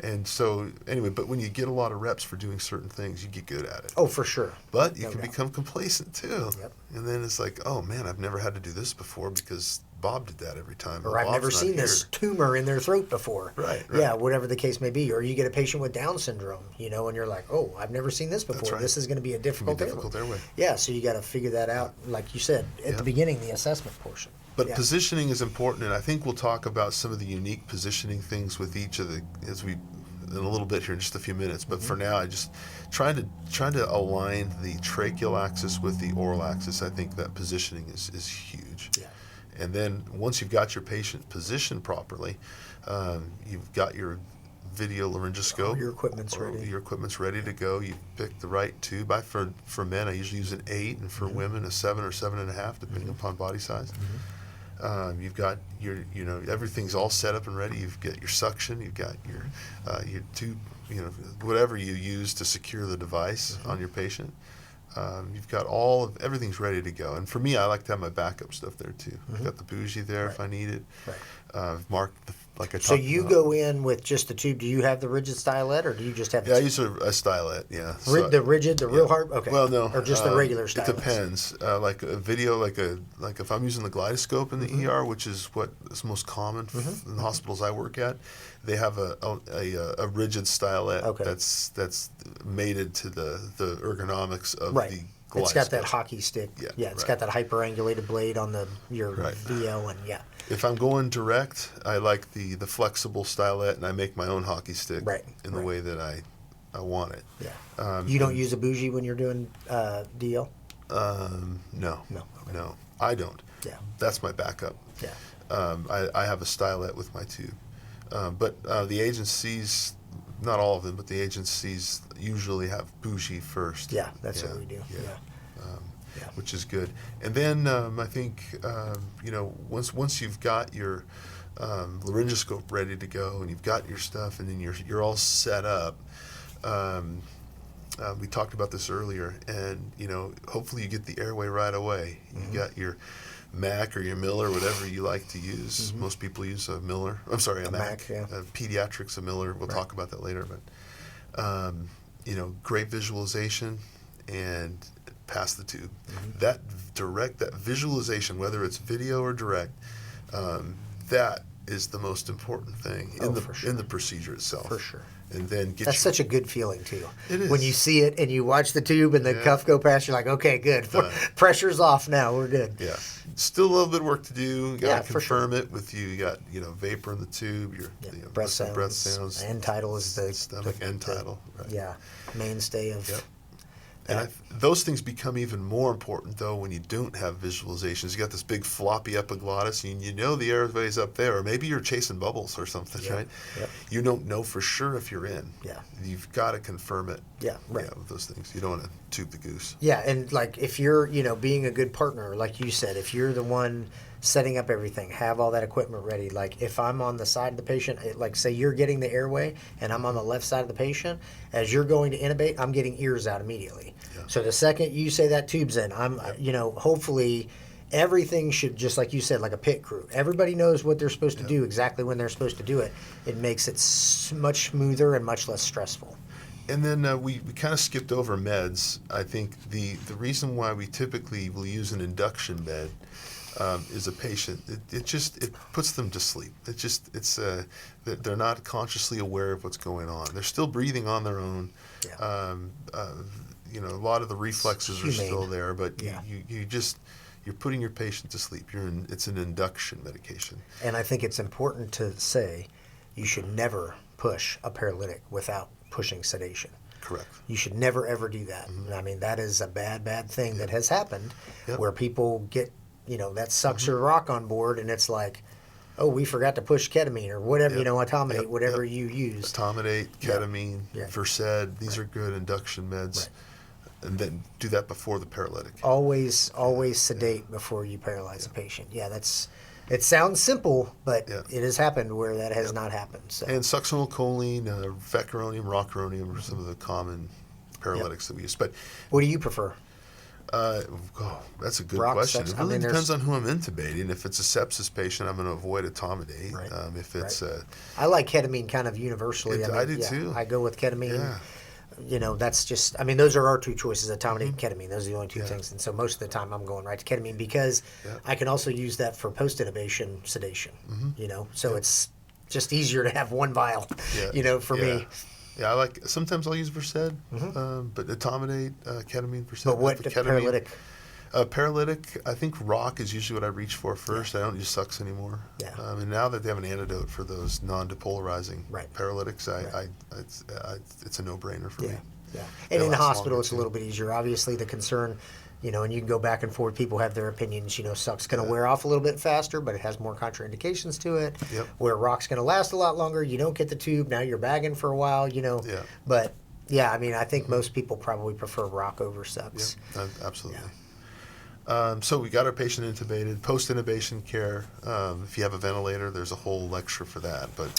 And so, anyway, but when you get a lot of reps for doing certain things, you get good at it. Oh, for sure. But you can become complacent too. Yep. And then it's like, oh man, I've never had to do this before because Bob did that every time. Or I've never seen this tumor in their throat before. Right. Yeah, whatever the case may be. Or you get a patient with Down syndrome, and you're like, oh, I've never seen this before. Right. This is going to be a difficult airway. Yeah, so you got to figure that out, like you said, at the beginning, the assessment portion. But positioning is important, and I think we'll talk about some of the unique positioning things with each of in a little bit here in just a few minutes. But for now, I just trying to align the tracheal axis with the oral axis. I think that positioning is huge. Yeah. And then once you've got your patient positioned properly, you've got your video laryngoscope. Your equipment's ready. Your equipment's ready to go. You pick the right tube. For men, I usually use an 8, and for women, a 7 or 7.5, depending upon body size. You've got your, everything's all set up and ready. You've got your suction. You've got your tube, whatever you use to secure the device on your patient. You've got everything's ready to go. And for me, I like to have my backup stuff there too. I've got the bougie there if I need it. Right. I've marked like I talked about. So you go in with just the tube. Do you have the rigid stylet, or do you just have the I use a stylet, the rigid, the real hard? Okay. Well, no. Or just the regular stylet? It depends. Like a video, like if I'm using the gyroscope in the ER, which is what is most common in the hospitals I work at, they have a rigid stylet that's mated to the ergonomics of the It's got that hockey stick. Yeah, It's got that hyperangulated blade on your VO, and If I'm going direct, I like the flexible stylet, and I make my own hockey stick in the way that I want it. Yeah. You don't use a bougie when you're doing DL? No. Okay. No, I don't. Yeah. That's my backup. Yeah. I have a stylet with my tube. But the agencies, not all of them, but the agencies usually have bougie first. Yeah, that's what we do. Yeah. Which is good. And then I think, once you've got your laryngoscope ready to go and you've got your stuff and then you're all set up, we talked about this earlier, and, hopefully you get the Airway right away. You got your Mac or your Miller, whatever you like to use. Most people use a Miller. I'm sorry, a Mac. Pediatrics, a Miller. We'll talk about that later. But, great visualization and pass the tube. That visualization, whether it's video or direct, that is the most important thing in the procedure itself. For sure. And then that's such a good feeling too. It is. When you see it and you watch the tube and the cuff go past, you're like, okay, good. Pressure's off now. We're good. Yeah. Still a little bit of work to do. You got to confirm it with you. You got vapor in the tube. Your breath sounds. End tidal is the stomach end tidal. Right. Yeah. Mainstay of. Yep. And those things become even more important, though, when you don't have visualizations. You got this big floppy epiglottis, and the airway's up there, or maybe you're chasing bubbles or something, right? Yep. You don't know for sure if you're in. Yeah. You've got to confirm it. Yeah, right. With those things. You don't want to tube the goose. Yeah, and like if you're, being a good partner, like you said, if you're the one setting up everything, have all that equipment ready. Like if I'm on the side of the patient, like say you're getting the Airway and I'm on the left side of the patient, as you're going to intubate, I'm getting ears out immediately. Yeah. So the second you say that tube's in, I'm, hopefully everything should, just like you said, like a pit crew. Everybody knows what they're supposed to do, exactly when they're supposed to do it. It makes it much smoother and much less stressful. And then we kind of skipped over meds. I think the reason why we typically will use an induction med is a patient. It puts them to sleep. They're not consciously aware of what's going on. They're still breathing on their own. Yeah. A lot of the reflexes are still there, but you're putting your patient to sleep. It's an induction medication. And I think it's important to say you should never push a paralytic without pushing sedation. Correct. You should never ever do that. I mean, that is a bad thing that has happened where people get that sucks your rock on board, and it's like, oh, we forgot to push ketamine or whatever, etomidate, whatever you use. Etomidate, ketamine, Versed, these are good induction meds. Right. And then do that before the paralytic. Always sedate before you paralyze a patient. Yeah, it sounds simple, but it has happened where that has not happened. So. And succinylcholine, vecuronium, rocuronium are some of the common paralytics that we use. But what do you prefer? That's a good question. It really depends on who I'm intubating. If it's a sepsis patient, I'm going to avoid etomidate. Right. If it's I like ketamine kind of universally. I do too. I go with ketamine. Yeah. That's just, those are our two choices, etomidate and ketamine. Those are the only two things. And so most of the time I'm going right to ketamine because I can also use that for post-intubation sedation, So it's just easier to have one vial, for me. Yeah, sometimes I'll use Versed, but etomidate, ketamine, Versed. But what the paralytic? Paralytic, I think rock is usually what I reach for first. I don't use sucks anymore. Yeah. And now that they have an antidote for those non-depolarizing paralytics, it's a no-brainer for me. Yeah. And in the hospital, it's a little bit easier. Obviously, the concern, and you can go back and forth. People have their opinions. Suck's going to wear off a little bit faster, but it has more contraindications to it. Yep. Where rock's going to last a lot longer. You don't get the tube. Now you're bagging for a while, Yeah. But, I think most people probably prefer rock over sucks. Yeah, absolutely. Yeah. So we got our patient intubated, post-intubation care. If you have a ventilator, there's a whole lecture for that. But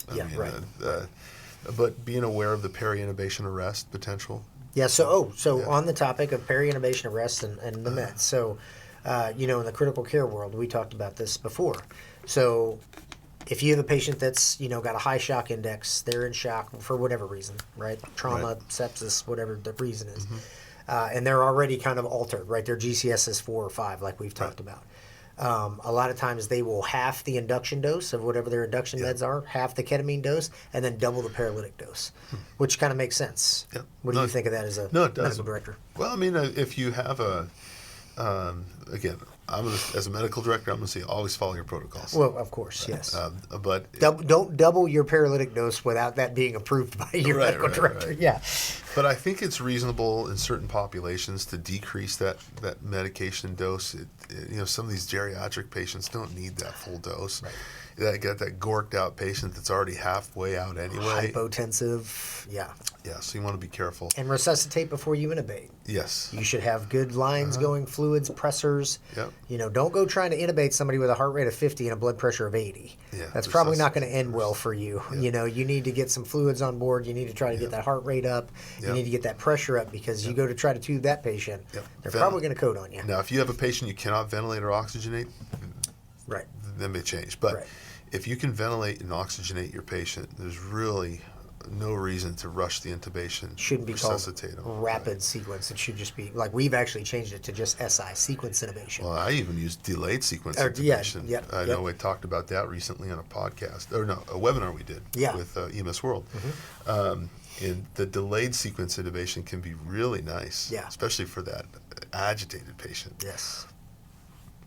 but being aware of the peri-intubation arrest potential. Yeah. So on the topic of peri-intubation arrest and the meds. So, in the critical care world, we talked about this before. So, if you have a patient that's got a high shock index, they're in shock for whatever reason, right? Trauma, sepsis, whatever the reason is. And they're already kind of altered, right? Their GCS is 4 or 5, like we've talked about. A lot of times they will half the induction dose of whatever their induction meds are, half the ketamine dose, and then double the paralytic dose, which kind of makes sense. Yeah. What do you think of that as a medical director? Well, I mean, if you have again, as a medical director, I'm going to say always follow your protocols. Well, of course, yes. But don't double your paralytic dose without that being approved by your medical director. Right. Yeah. But I think it's reasonable in certain populations to decrease that medication dose. Some of these geriatric patients don't need that full dose. Right. That got that gorked out patient that's already halfway out anyway. Hypotensive, yeah. Yeah, so you want to be careful. And resuscitate before you intubate. Yes. You should have good lines going, fluids, pressors. Yep. Don't go trying to intubate somebody with a heart rate of 50 and a blood pressure of 80. Yeah, that's probably not going to end well for you. Yeah. You need to get some fluids on board. You need to try to get that heart rate up. You need to get that pressure up because you go to try to tube that patient, they're probably going to code on you. Now, if you have a patient you cannot ventilate or oxygenate, right, that may change. But if you can ventilate and oxygenate your patient, there's really no reason to rush the intubation. Shouldn't be called them. rapid sequence. It should just be like we've actually changed it to just SI, sequence intubation. Well, I even use delayed sequence intubation. I know we talked about that recently on a podcast, or no, a webinar we did with EMS World. And the delayed sequence intubation can be really nice, especially for that agitated patient. Yes.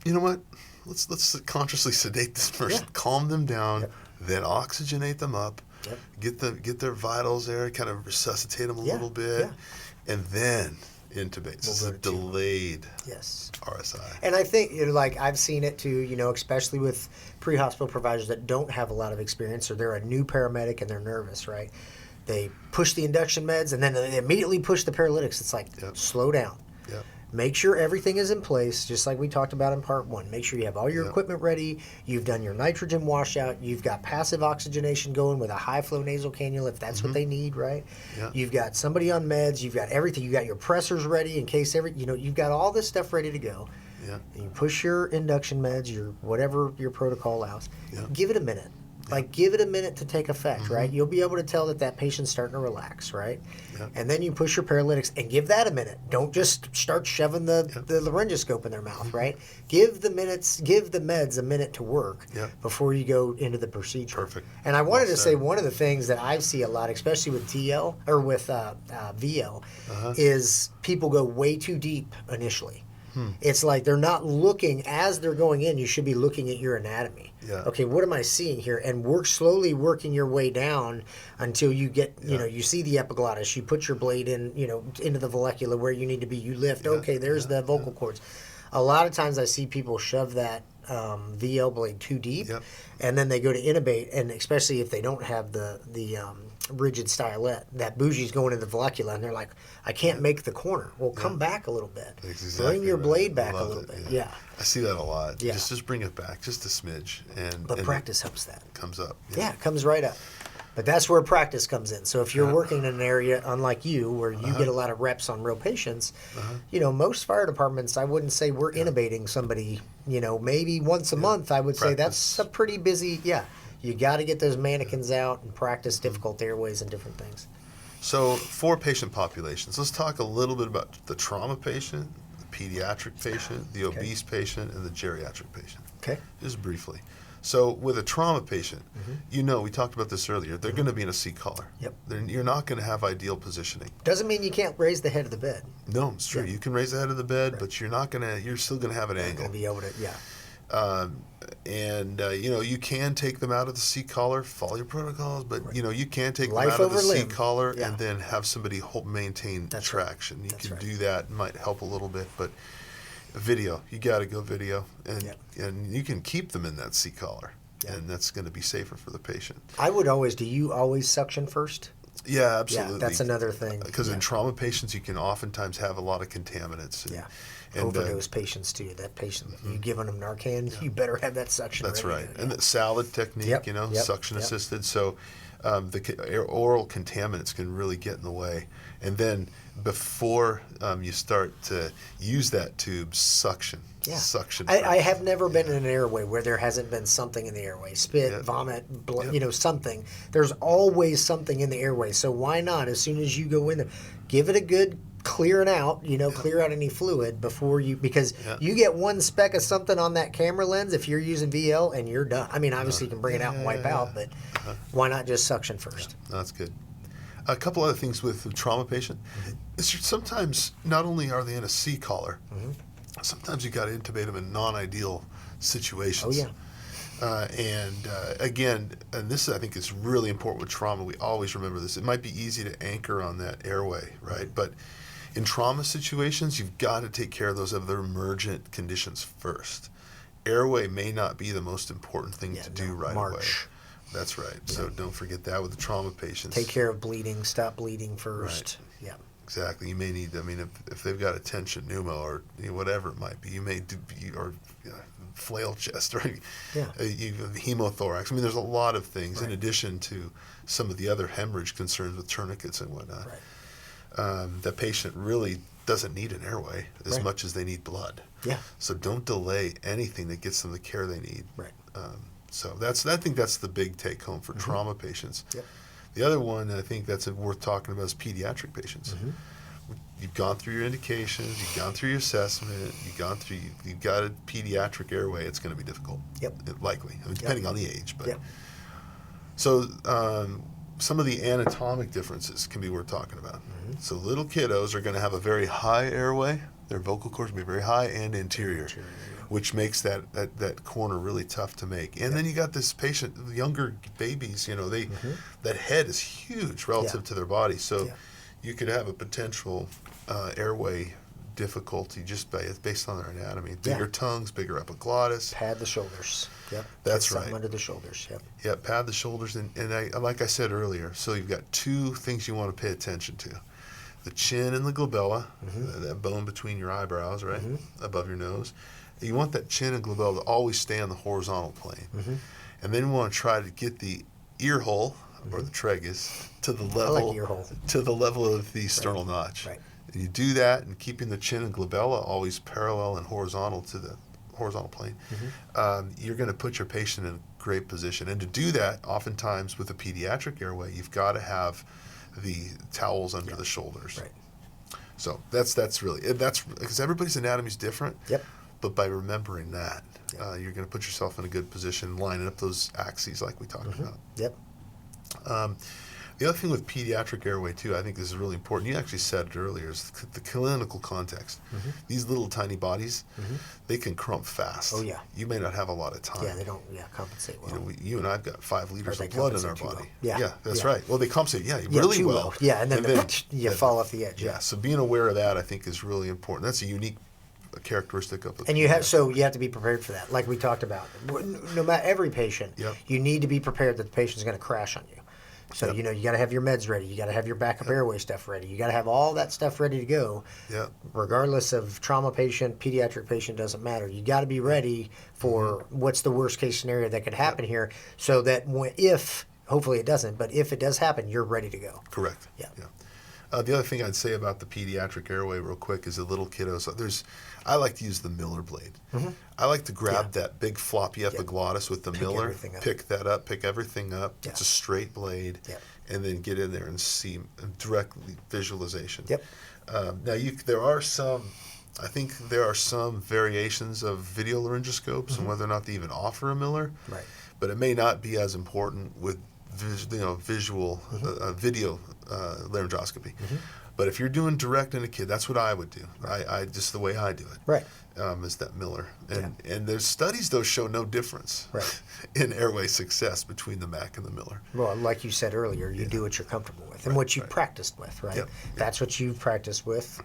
You know what? Let's consciously sedate this person, calm them down, then oxygenate them up, get their vitals there, kind of resuscitate them a little bit, and then intubate. This is a delayed RSI. And I think I've seen it too, especially with pre-hospital providers that don't have a lot of experience or they're a new paramedic and they're nervous, right? They push the induction meds and then they immediately push the paralytics. It's like, slow down. Yep. Make sure everything is in place, just like we talked about in part 1. Make sure you have all your equipment ready. You've done your nitrogen washout. You've got passive oxygenation going with a high-flow nasal cannula if that's what they need, right? Yeah. You've got somebody on meds. You've got everything. You've got your pressors ready in case you've got all this stuff ready to go. Yeah. And you push your induction meds, your whatever your protocol allows. Yeah. Give it a minute. Give it a minute to take effect, right? You'll be able to tell that patient's starting to relax, right? Yeah. And then you push your paralytics and give that a minute. Don't just start shoving the laryngoscope in their mouth, right? Give the meds a minute to work before you go into the procedure. Perfect. And I wanted to say one of the things that I see a lot, especially with TL or with VL, is people go way too deep initially. It's like they're not looking as they're going in. You should be looking at your anatomy. Yeah. Okay, what am I seeing here? And slowly working your way down until you get, you see the epiglottis. You put your blade in, into the vallecula where you need to be. You lift. Okay, there's the vocal cords. A lot of times I see people shove that VL blade too deep, and then they go to intubate, and especially if they don't have the rigid stylet, that bougie's going in the vallecula, and they're like, I can't make the corner. Well, come back a little bit. Exactly. Bring your blade back a little bit. Yeah. I see that a lot. Yeah. Just bring it back, just a smidge. But practice helps that. Comes up. Yeah, it comes right up. But that's where practice comes in. So if you're working in an area, unlike you, where you get a lot of reps on real patients, most fire departments, I wouldn't say we're intubating somebody, maybe once a month. I would say that's a pretty busy, You got to get those mannequins out and practice difficult airways and different things. So 4 patient populations. Let's talk a little bit about the trauma patient, the pediatric patient, the obese patient, and the geriatric patient. Okay. Just briefly. So with a trauma patient, we talked about this earlier, they're going to be in a seat collar. Yep. You're not going to have ideal positioning. Doesn't mean you can't raise the head of the bed. No, it's true. You can raise the head of the bed, but you're still going to have an angle. Going to be able to, you can take them out of the seat collar, follow your protocols, but you can take them out of the seat collar and then have somebody maintain traction. You can do that. It might help a little bit, but video, you got to go video, and you can keep them in that seat collar, and that's going to be safer for the patient. Do you always suction first? Yeah, absolutely. Yeah, that's another thing. Because in trauma patients, you can oftentimes have a lot of contaminants. And overdose patients too. That patient, you giving them Narcan, you better have that suction. That's ready. right. And the salad technique, suction assisted. So the oral contaminants can really get in the way. And then before you start to use that tube, suction. Yeah. Suction. I have never been in an airway where there hasn't been something in the airway. Spit, vomit, blood, something. There's always something in the airway. So why not, as soon as you go in there, give it a good clearing out, clear out any fluid before because you get one speck of something on that camera lens if you're using VL and you're done. I mean, obviously you can bring it out and wipe out, but why not just suction first? Yeah, that's good. A couple other things with the trauma patient is sometimes not only are they in a C collar, sometimes you got to intubate them in non-ideal situations. Oh, yeah. Again, and this I think is really important with trauma. We always remember this. It might be easy to anchor on that airway, right? But in trauma situations, you've got to take care of those other emergent conditions first. Airway may not be the most important thing to do right away. That's right. Yeah. So don't forget that with the trauma patients. Take care of bleeding. Stop bleeding first. Right. Yeah. Exactly. You may need. I mean, if they've got a tension pneumo or whatever it might be, you may do flail chest or hemothorax. I mean, there's a lot of things in addition to some of the other hemorrhage concerns with tourniquets and whatnot. Right. The patient really doesn't need an airway as much as they need blood. Yeah. So don't delay anything that gets them the care they need. Right. So I think that's the big take home for trauma patients. Yep. The other one I think that's worth talking about is pediatric patients. You've gone through your indications, you've gone through your assessment, you've got a pediatric airway. It's going to be difficult. Likely, depending on the age. But so some of the anatomic differences can be worth talking about. So little kiddos are going to have a very high airway. Their vocal cords will be very high and interior, which makes that corner really tough to make. And then you got this patient, younger babies, that head is huge relative to their body. So you could have a potential airway difficulty just based on their anatomy. Bigger tongues, bigger epiglottis. Pad the shoulders. Yep. That's right. Under the shoulders. Yep. Yep. Pad the shoulders, and like I said earlier, so you've got two things you want to pay attention to: the chin and the glabella, that bone between your eyebrows, right above your nose. You want that chin and glabella to always stay on the horizontal plane, and then you want to try to get the ear hole or the tragus to the level of the sternal notch. Right. And you do that, and keeping the chin and glabella always parallel and horizontal to the horizontal plane, you're going to put your patient in a great position. And to do that, oftentimes with a pediatric airway, you've got to have the towels under the shoulders. Right. So that's because everybody's anatomy is different. Yep. But by remembering that, you're going to put yourself in a good position, lining up those axes like we talked about. Yep. The other thing with pediatric airway, too, I think this is really important. You actually said it earlier, is the clinical context. These little tiny bodies, they can crump fast. Oh, yeah. You may not have a lot of time. Yeah, they don't compensate well. You and I have got 5 liters of blood in our body. Well. Yeah, that's right. Well, they compensate, really well. Yeah, and then you fall off the edge. Yeah, so being aware of that, I think, is really important. That's a unique characteristic of the and you have to be prepared for that, like we talked about. No matter every patient, you need to be prepared that the patient's going to crash on you. So you got to have your meds ready. You got to have your backup airway stuff ready. You got to have all that stuff ready to go. Regardless of trauma patient, pediatric patient, doesn't matter. You got to be ready for what's the worst case scenario that could happen here, so that if hopefully it doesn't, but if it does happen, you're ready to go. Correct. Yeah. The other thing I'd say about the pediatric airway real quick is the little kiddos. I like to use the Miller blade. I like to grab that big floppy epiglottis with the Miller, pick everything up. It's a straight blade, and then get in there and see directly visualization. Now there are some variations of video laryngoscopes and whether or not they even offer a Miller. Right. But it may not be as important with visual video laryngoscopy. But if you're doing direct in a kid, that's what I would do. I just the way I do it. Right. Is that Miller. And there's studies, though, show no difference in airway success between the Mac and the Miller. Well, like you said earlier, you do what you're comfortable with and what you've practiced with, right? That's what you've practiced with,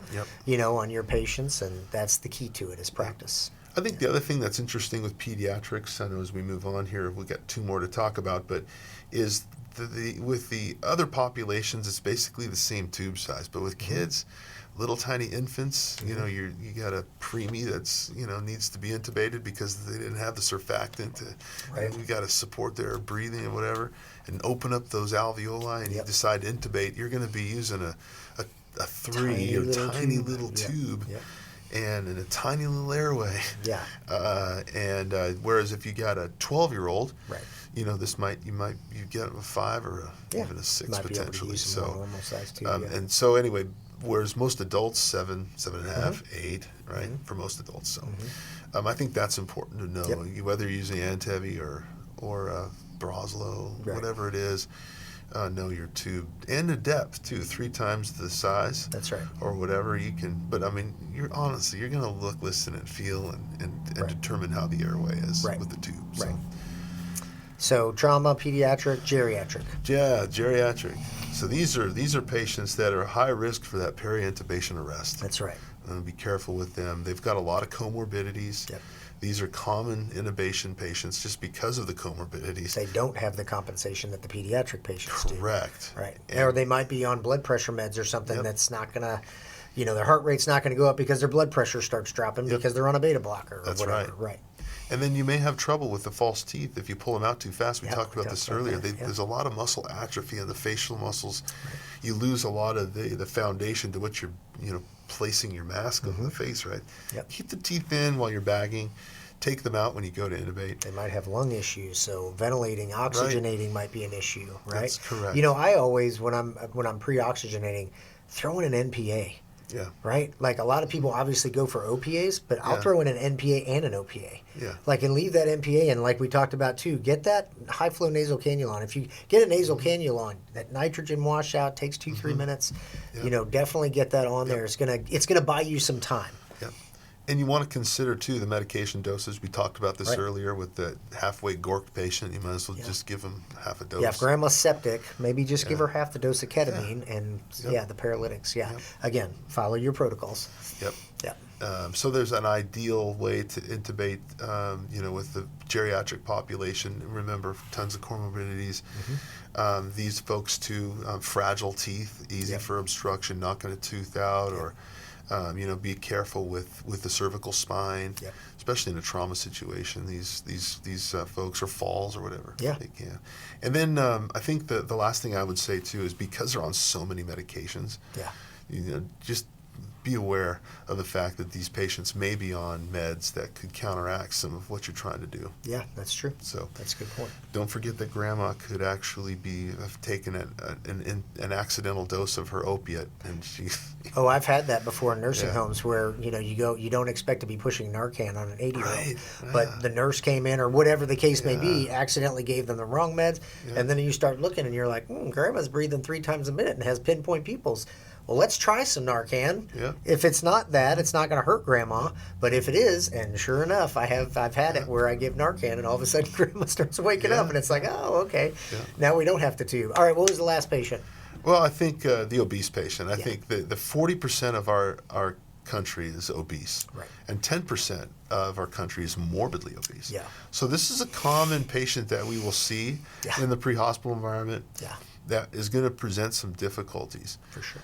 on your patients, and that's the key to it is practice. I think the other thing that's interesting with pediatrics, I know as we move on here, we've got 2 more to talk about, but is with the other populations, it's basically the same tube size. But with kids, little tiny infants, you got a preemie that's needs to be intubated because they didn't have the surfactant. We got to support their breathing and whatever, and open up those alveoli, and you decide to intubate. You're going to be using a 3 or tiny little tube. And in a tiny little airway. Whereas if you got a 12-year-old, this you get a 5 or even a 6 potentially. So normal size tube, and so anyway, whereas most adults, 7, 7.5, 8, right, for most adults. So I think that's important to know, whether you're using Antevi or Broslo, whatever it is. Know your tube and the depth too, 3 times the size. That's right. Or whatever you can. But I mean, you're going to look, listen, and feel, and determine how the airway is with the tube. So. Right. So trauma, pediatric, geriatric. Yeah, geriatric. So these are patients that are high risk for that peri-intubation arrest. That's right. Be careful with them. They've got a lot of comorbidities. Yep. These are common intubation patients just because of the comorbidities. They don't have the compensation that the pediatric patients do. Correct. Right. Or they might be on blood pressure meds or something that's not going to, their heart rate's not going to go up because their blood pressure starts dropping because they're on a beta blocker or That's whatever. Right. And then you may have trouble with the false teeth if you pull them out too fast. We talked about this earlier. There's a lot of muscle atrophy in the facial muscles. Right. You lose a lot of the foundation to what you're placing your mask on the face, right? Yep. Keep the teeth in while you're bagging. Take them out when you go to intubate. They might have lung issues, so ventilating, oxygenating might be an issue, right? That's correct. I always, when I'm pre-oxygenating, throw in an NPA. Yeah. Right? Like a lot of people obviously go for OPAs, but I'll throw in an NPA and an OPA. Yeah. And leave that NPA in, like we talked about too. Get that high flow nasal cannula on. If you get a nasal cannula on, that nitrogen washout takes 2-3 minutes. Yep. Definitely get that on there. It's gonna buy you some time. Yep. And you want to consider too the medication dosage. We talked about this earlier with the halfway gorked patient. You might as well just give them half a dose. Yeah, if grandma's septic, maybe just give her half the dose of ketamine and the paralytics. Yeah. Yep. Again, follow your protocols. Yep. Yeah. So there's an ideal way to intubate, with the geriatric population. Remember, tons of comorbidities. These folks too, fragile teeth, easy for obstruction, knocking a tooth out, or be careful with the cervical spine, especially in a trauma situation. These folks, or falls or whatever, they can. And then I think the last thing I would say too is, because they're on so many medications, just be aware of the fact that these patients may be on meds that could counteract some of what you're trying to do. Yeah, that's true. So that's a good point. Don't forget that grandma could actually have taken an accidental dose of her opiate, and she. Oh, I've had that before in nursing homes where you don't expect to be pushing Narcan on an 80-year-old, but the nurse came in, or whatever the case may be, accidentally gave them the wrong meds, and then you start looking and you're like, grandma's breathing 3 times a minute and has pinpoint pupils. Well, let's try some Narcan. Yeah. If it's not that, it's not going to hurt grandma. But if it is, and sure enough, I've had it where I give Narcan, and all of a sudden grandma starts waking up, and it's like, oh, okay. Yeah. Now we don't have to tube. All right, what was the last patient? Well, I think the obese patient. I think the 40% of our country is obese, and 10% of our country is morbidly obese. Yeah. So this is a common patient that we will see in the pre-hospital environment. Yeah. That is going to present some difficulties. For sure.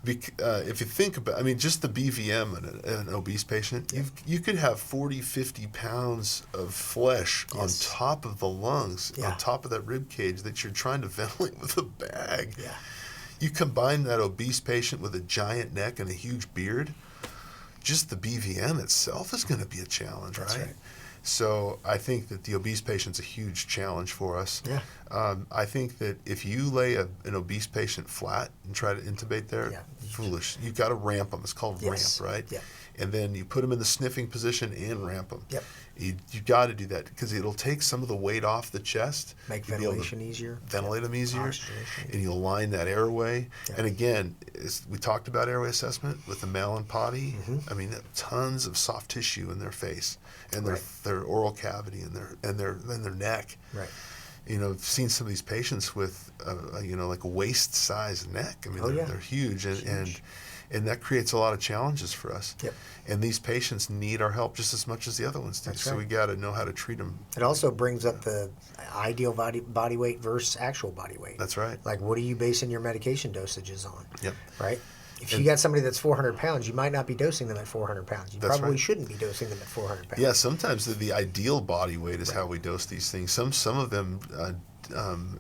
If you think about, just the BVM in an obese patient, you could have 40, 50 pounds of flesh on top of the lungs, on top of that rib cage that you're trying to ventilate with a bag. Yeah. You combine that obese patient with a giant neck and a huge beard, just the BVM itself is going to be a challenge, right? So I think that the obese patient's a huge challenge for us. Yeah. I think that if you lay an obese patient flat and try to intubate there, foolish. You've got to ramp them. It's called ramp, right? Yeah. And then you put them in the sniffing position and ramp them. Yep. You've got to do that because it'll take some of the weight off the chest. Make ventilation easier. Ventilate them easier. And you'll line that airway. Yep. And again, we talked about airway assessment with the Malin potty. Mm-hmm. Tons of soft tissue in their face and their oral cavity and their neck. Right. I've seen some of these patients with like a waist-sized neck. They're huge, and that creates a lot of challenges for us. Yep. And these patients need our help just as much as the other ones do. So we got to know how to treat them. It also brings up the ideal body weight versus actual body weight. That's right. Like, what are you basing your medication dosages on? Yep. Right? If you got somebody that's 400 pounds, you might not be dosing them at 400 pounds. You probably shouldn't be dosing them at 400 pounds. Yeah, sometimes the ideal body weight is how we dose these things. Some of them,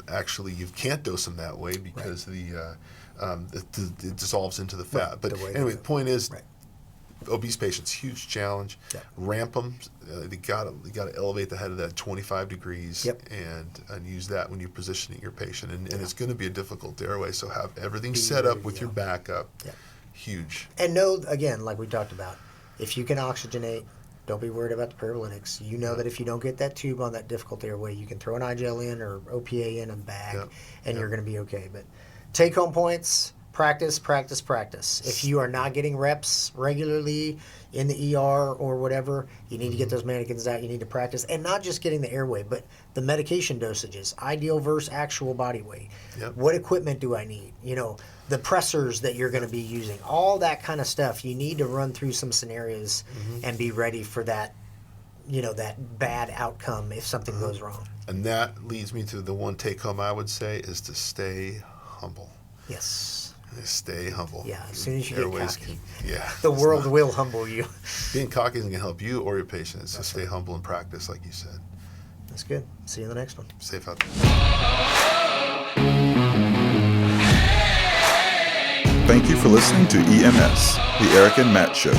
actually, you can't dose them that way because it dissolves into the fat. But anyway, the point is, obese patients, huge challenge. Yeah. Ramp them. You got to elevate the head of that 25 degrees and use that when you're positioning your patient. And it's going to be a difficult airway, so have everything set up with your backup. Yeah. huge. And know, again, like we talked about, if you can oxygenate, don't be worried about the paralytics. You know that if you don't get that tube on that difficult airway, you can throw an IG in or OPA in a bag, and you're going to be okay. But take-home points, practice, practice, practice. If you are not getting reps regularly in the ER or whatever, you need to get those mannequins out. You need to practice. And not just getting the airway, but the medication dosages, ideal versus actual body weight. Yep. What equipment do I need? You know, the pressors that you're going to be using, all that kind of stuff. You need to run through some scenarios and be ready for that, you know, that bad outcome if something goes wrong. And that leads me to the one take-home I would say is to stay humble. Yes. Stay humble. Yeah, as soon as you get cocky, the world will humble you. Being cocky isn't going to help you or your patient. So stay humble and practice, like you said. That's good. See you in the next one. Safe out there. Thank you for listening to EMS, the Erik and Matt Show.